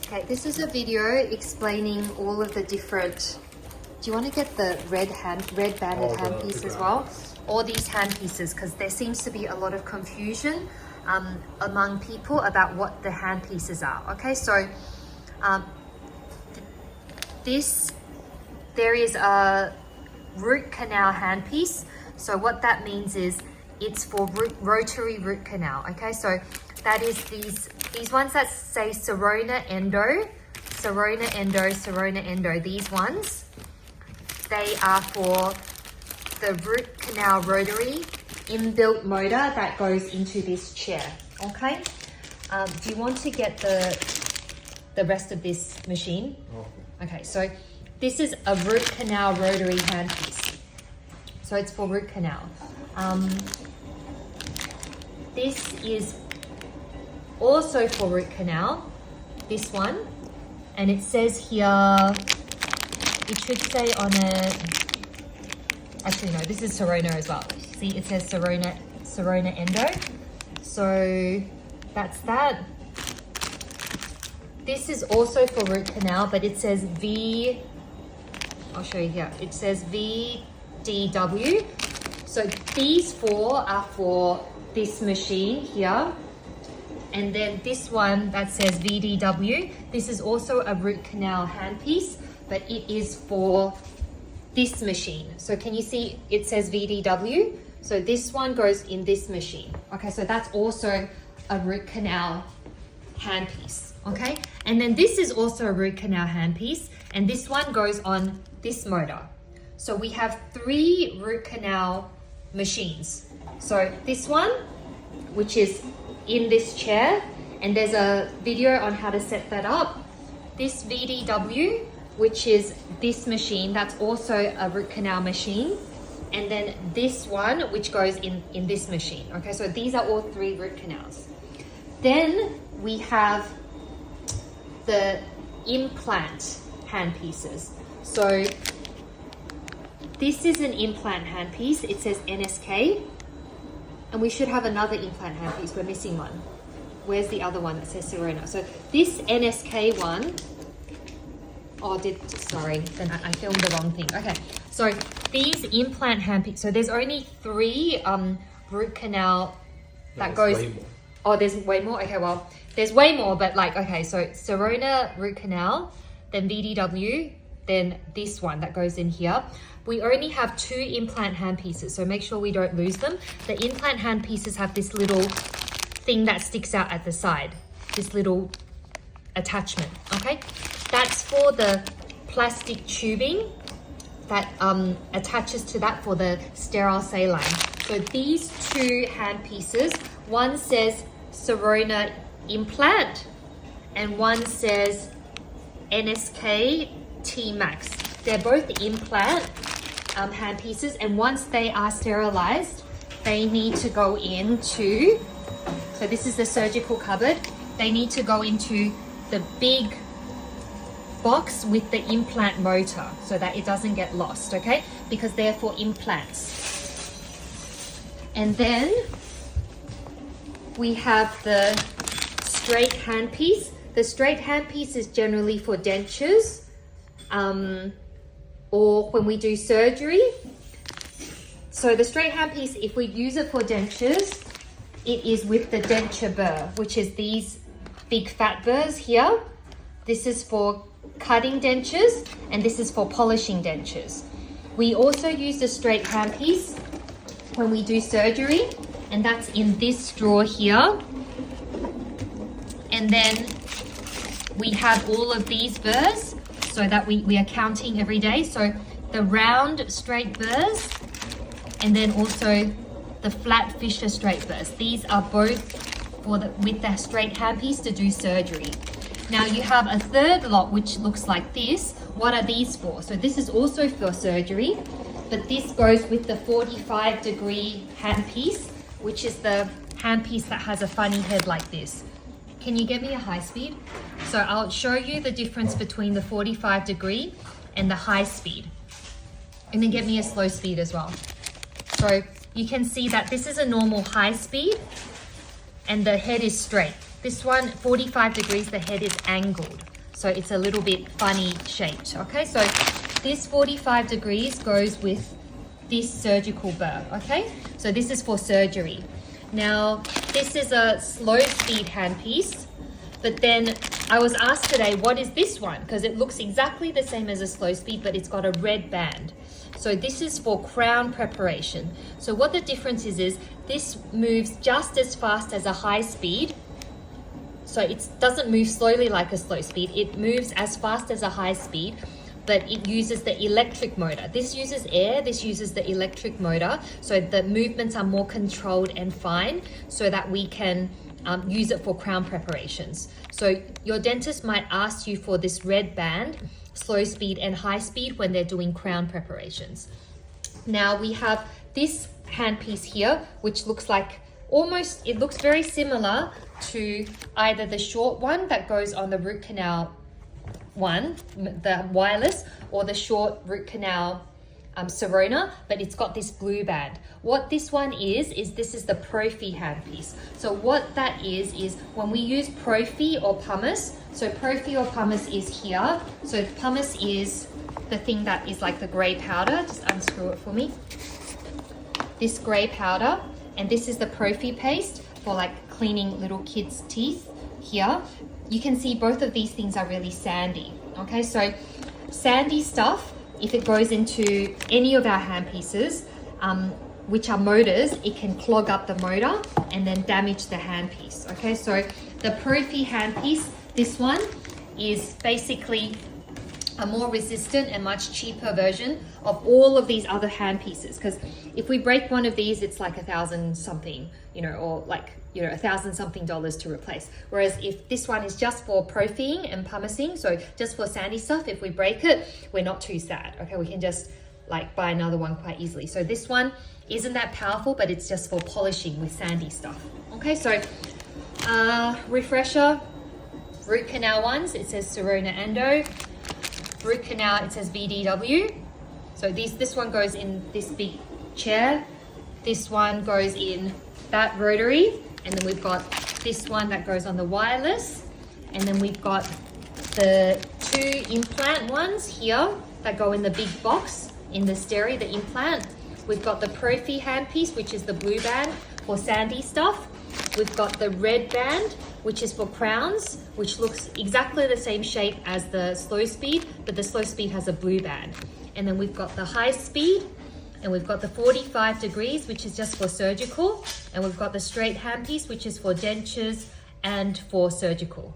Okay, this is a video explaining all of the different. Do you want to get the red banded handpiece as well? All these handpieces, because there seems to be a lot of confusion among people about what the handpieces are. Okay, so there is a root canal handpiece. So what that means is it's for rotary root canal. Okay, so that is these ones that say Sirona Endo, Sirona Endo, Sirona Endo. These ones, they are for the root canal rotary inbuilt motor that goes into this chair. Okay, do you want to get the rest of this machine? Okay, so this is a root canal rotary handpiece. So it's for root canal. This is also for root canal, this one, and it says here, it should say on it, actually no, this is Sirona as well. See, it says Sirona Endo. So that's that. This is also for root canal, but it says I'll show you here. It says VDW. So these four are for this machine here. And then this one that says VDW, this is also a root canal handpiece, but it is for this machine. So can you see it says VDW? So this one goes in this machine. Okay, so that's also a root canal handpiece. Okay, and then this is also a root canal handpiece, and this one goes on this motor. So we have 3 root canal machines. So this one, which is in this chair, and there's a video on how to set that up. This VDW, which is this machine, that's also a root canal machine. And then this one, which goes in this machine. Okay, so these are all 3 root canals. Then we have the implant handpieces. So this is an implant handpiece. It says NSK. And we should have another implant handpiece. We're missing one. Where's the other one that says Sirona? So this NSK one, sorry, then I filmed the wrong thing. Okay, so these implant handpieces, so there's only 3 root canal that goes, there's way more? Okay, well, there's way more, but like, okay, so Sirona root canal, then VDW, then this one that goes in here. We only have 2 implant handpieces, so make sure we don't lose them. The implant handpieces have this little thing that sticks out at the side, this little attachment, okay? That's for the plastic tubing that attaches to that for the sterile saline. So these 2 handpieces, one says Sirona implant and one says NSK T-Max. They're both implant handpieces, and once they are sterilized, they need to go into, so this is the surgical cupboard, they need to go into the big box with the implant motor so that it doesn't get lost, okay? Because they're for implants. And then we have the straight handpiece. The straight handpiece is generally for dentures, or when we do surgery. So the straight handpiece, if we use it for dentures, it is with the denture burr, which is these big fat burrs here. This is for cutting dentures, and this is for polishing dentures. We also use the straight handpiece when we do surgery, and that's in this drawer here. And then we have all of these burrs so that we are counting every day. So the round straight burrs, and then also the flat Fisher straight burrs. These are both with the straight handpiece to do surgery. Now you have a third lot which looks like this. What are these for? So this is also for surgery, but this goes with the 45-degree handpiece, which is the handpiece that has a funny head like this. Can you get me a high speed? So I'll show you the difference between the 45-degree and the high speed. And then get me a slow speed as well. So you can see that this is a normal high speed and the head is straight. This one, 45 degrees, the head is angled. So it's a little bit funny shaped, okay? So this 45 degrees goes with this surgical burr, okay? So this is for surgery. Now, this is a slow speed handpiece, but then I was asked today, what is this one? Because it looks exactly the same as a slow speed, but it's got a red band. So this is for crown preparation. So what the difference is this moves just as fast as a high speed. So it doesn't move slowly like a slow speed. It moves as fast as a high speed, but it uses the electric motor. This uses air, this uses the electric motor. So the movements are more controlled and fine so that we can use it for crown preparations. So your dentist might ask you for this red band, slow speed and high speed when they're doing crown preparations. Now we have this handpiece here, which looks like it looks very similar to either the short one that goes on the root canal one, the wireless, or the short root canal Sirona, but it's got this blue band. What this one is this is the Profi handpiece. So what that is when we use Profi or pumice, so Profi or pumice is here. So pumice is the thing that is like the grey powder. Just unscrew it for me. This grey powder, and this is the Profi paste for like cleaning little kids' teeth here. You can see both of these things are really sandy. Okay, so sandy stuff, if it goes into any of our handpieces, which are motors, it can clog up the motor and then damage the handpiece. Okay, so the Profi handpiece, this one is basically a more resistant and much cheaper version of all of these other handpieces, because if we break one of these, it's like $1,000 something, or like $1,000 something to replace. Whereas if this one is just for profing and pumicing, so just for sandy stuff, if we break it, we're not too sad. Okay, we can just like buy another one quite easily. So this one isn't that powerful, but it's just for polishing with sandy stuff. Okay, so refresher, root canal ones, it says Sirona Endo. Root canal, it says VDW. So this one goes in this big chair. This one goes in that rotary. And then we've got this one that goes on the wireless. And then we've got the two implant ones here that go in the big box in the stereo, the implant. We've got the Profi handpiece, which is the blue band for sandy stuff. We've got the red band, which is for crowns, which looks exactly the same shape as the slow speed, but the slow speed has a blue band. And then we've got the high speed, and we've got the 45 degrees, which is just for surgical. And we've got the straight handpiece, which is for dentures and for surgical.